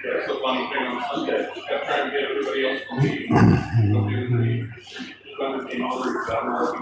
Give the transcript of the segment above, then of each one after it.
That's the funny thing on Sunday. I'm trying to get everybody else to leave. Nobody would leave. Sunday came over, so I'm not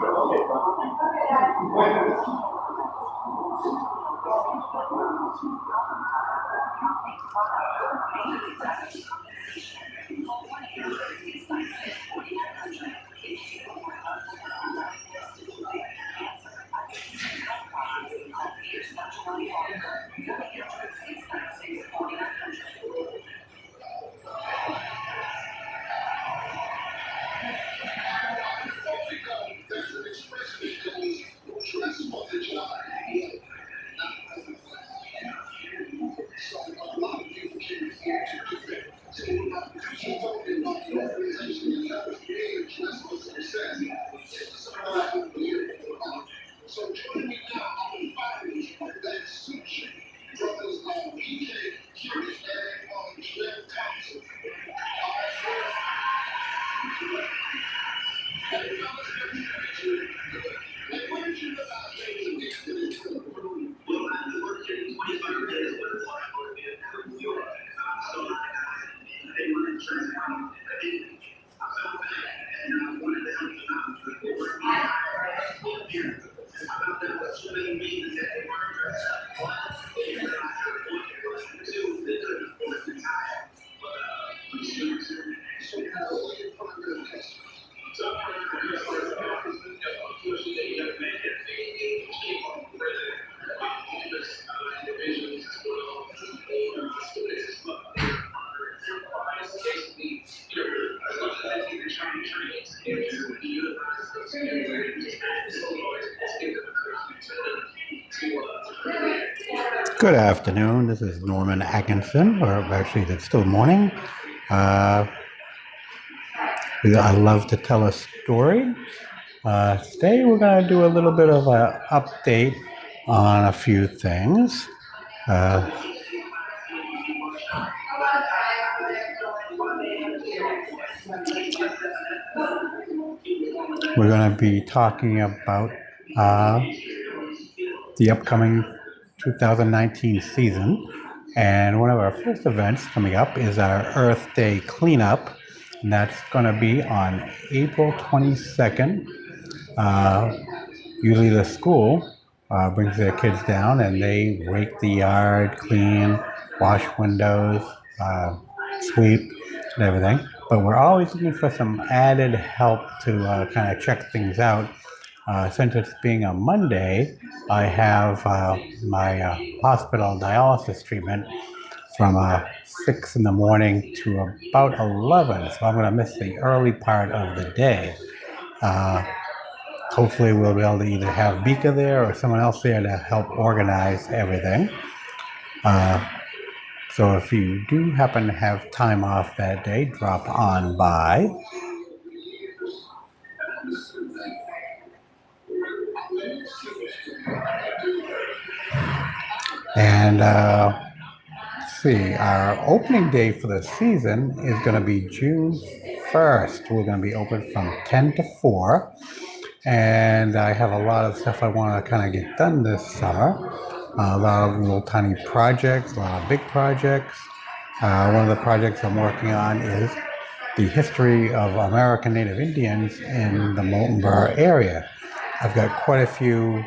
Good afternoon. This is Norman Atkinson, or actually it's still morning. I love to tell a story. Today we're going to do a little bit of an update on a few things. We're going to be talking about the upcoming 2019 season, and one of our first events coming up is our Earth Day cleanup, and that's going to be on April 22nd. Usually the school brings their kids down and they rake the yard, clean, wash windows, sweep, and everything. But we're always looking for some added help to kind of check things out. Since it's being a Monday, I have my hospital dialysis treatment from 6 in the morning to about 11, so I'm going to miss the early part of the day. Hopefully we'll be able to either have Bika there or someone else there to help organize everything. So if you do happen to have time off that day, drop on by. And let's see, our opening day for the season is going to be June 1st. We're going to be open from 10 to 4. And I have a lot of stuff I want to kind of get done this summer. A lot of little tiny projects, a lot of big projects. One of the projects I'm working on is the history of American Native Indians in the Moultonborough area. I've got quite a few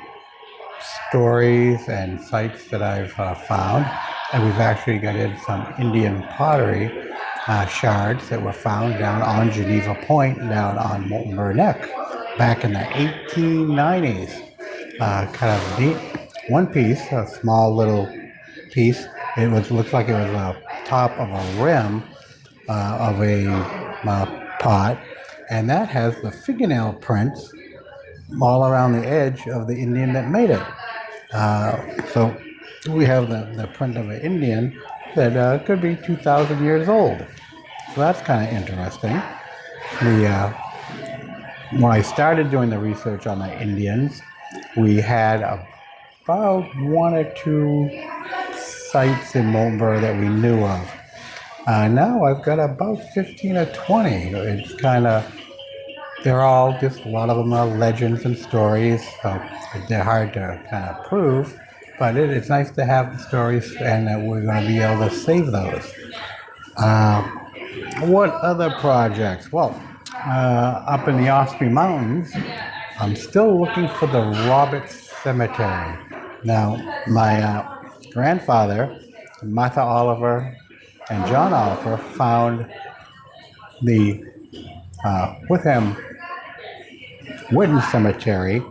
stories and sites that I've found, and we've actually got in some Indian pottery shards that were found down on Geneva Point, down on Moultonborough Neck, back in the 1890s. Kind of neat. One piece, a small little piece, looks like it was the top of a rim of a pot, and that has the fingernail prints all around the edge of the Indian that made it. So we have the print of an Indian that could be 2,000 years old. So that's kind of interesting. When I started doing the research on the Indians, we had about 1 or 2 sites in Moultonborough that we knew of. Now I've got about 15 or 20. It's kind of, they're all just, a lot of them are legends and stories, so they're hard to kind of prove. but it's nice to have the stories, and that we're going to be able to save those. Uh, what other projects? Well, up in the Osprey Mountains, I'm still looking for the Roberts Cemetery. Now, my grandfather, Martha Oliver, and John Oliver found the Witham Wooden Cemetery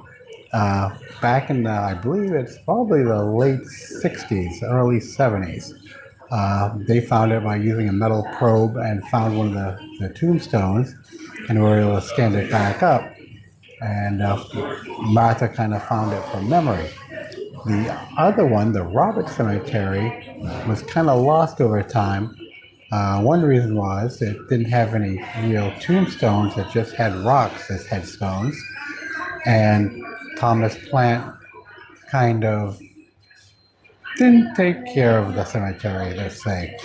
back in the, I believe it's probably the late 60s, early 70s. They found it by using a metal probe and found one of the tombstones, and were able to stand it back up. And Martha kind of found it from memory. The other one, the Roberts Cemetery, was kind of lost over time. One reason was it didn't have any real tombstones, it just had rocks as headstones. And Thomas Plant kind of didn't take care of the cemetery, let's say.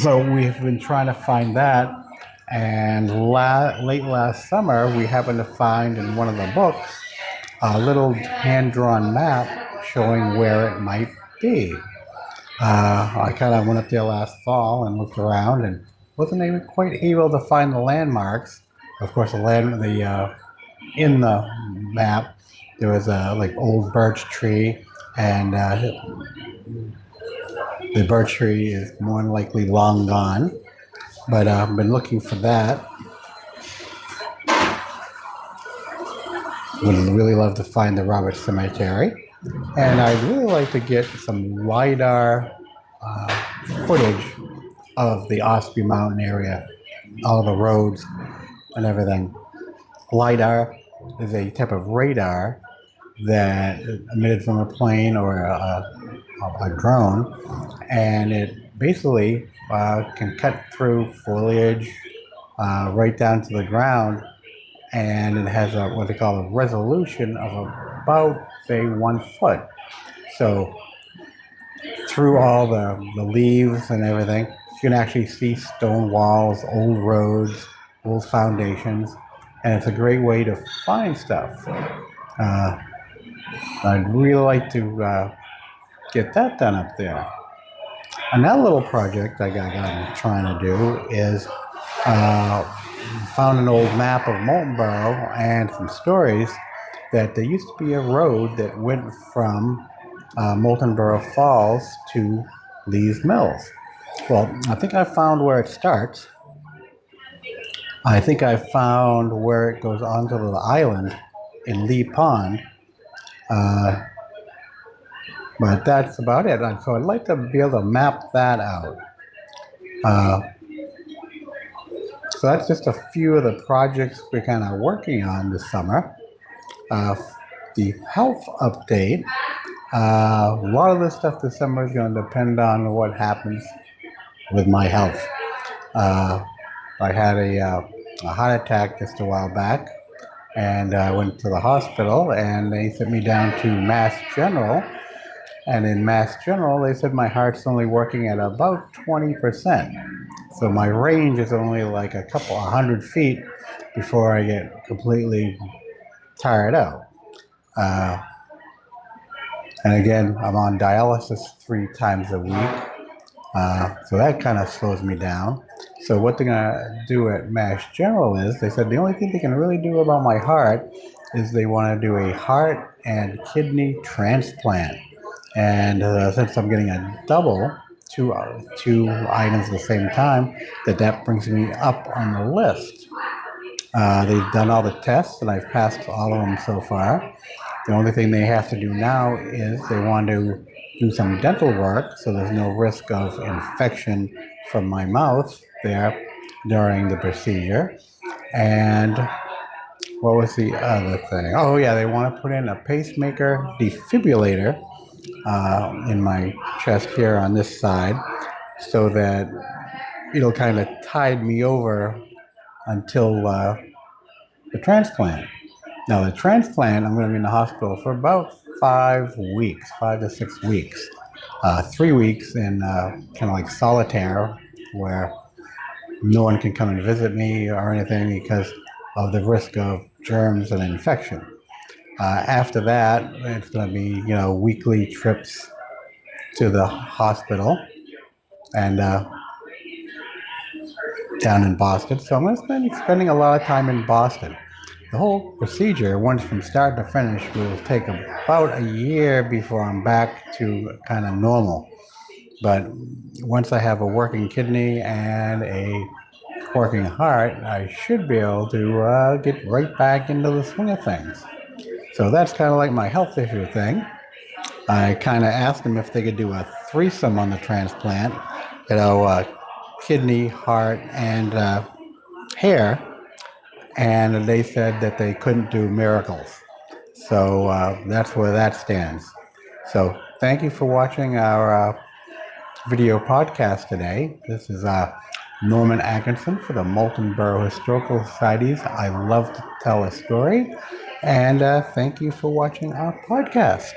So we've been trying to find that, and late last summer we happened to find in one of the books a little hand-drawn map showing where it might be. I kind of went up there last fall and looked around and wasn't even quite able to find the landmarks. Of course, in the map there was a like old birch tree, and the birch tree is more than likely long gone. But I've been looking for that. Would really love to find the Roberts Cemetery. And I'd really like to get some LiDAR footage of the Osprey Mountain area, all the roads and everything. LiDAR is a type of radar that emitted from a plane or a drone, and it basically can cut through foliage right down to the ground, and it has what they call a resolution of about, say, 1 foot. So through all the leaves and everything, you can actually see stone walls, old roads, old foundations, and it's a great way to find stuff. I'd really like to get that done up there. Another little project I'm trying to do is found an old map of Molten Borough and some stories that there used to be a road that went from Molten Borough Falls to Lee's Mills. Well, I think I found where it starts. I think I found where it goes onto the island in Lee Pond. But that's about it. So I'd like to be able to map that out. So that's just a few of the projects we're kind of working on this summer. The health update. A lot of this stuff this summer is going to depend on what happens with my health. I had a heart attack just a while back, and I went to the hospital, and they sent me down to Mass General. And in Mass General, they said my heart's only working at about 20%. So my range is only like a couple 100 feet before I get completely tired out. And again, I'm on dialysis 3 times a week. So that kind of slows me down. So what they're going to do at Mass General is, they said the only thing they can really do about my heart is they want to do a heart and kidney transplant. And since I'm getting a double, two items at the same time, that brings me up on the list. They've done all the tests, and I've passed all of them so far. The only thing they have to do now is they want to do some dental work, so there's no risk of infection from my mouth there during the procedure. And what was the other thing? Oh yeah, they want to put in a pacemaker defibrillator in my chest here on this side, so that it'll kind of tide me over until the transplant. Now the transplant, I'm going to be in the hospital for about 5 to 6 weeks. 3 weeks in kind of like solitaire, where no one can come and visit me or anything because of the risk of germs and infection. After that, it's going to be, weekly trips to the hospital and down in Boston. So I'm going to be spending a lot of time in Boston. The whole procedure, once from start to finish, will take about a year before I'm back to kind of normal. But once I have a working kidney and a working heart, I should be able to get right back into the swing of things. So that's kind of like my health issue thing. I kind of asked them if they could do a threesome on the transplant, kidney, heart, and hair, and they said that they couldn't do miracles. So that's where that stands. So thank you for watching our video podcast today. This is Norman Atkinson for the Moulton Borough Historical Societies. I love to tell a story, and thank you for watching our podcast.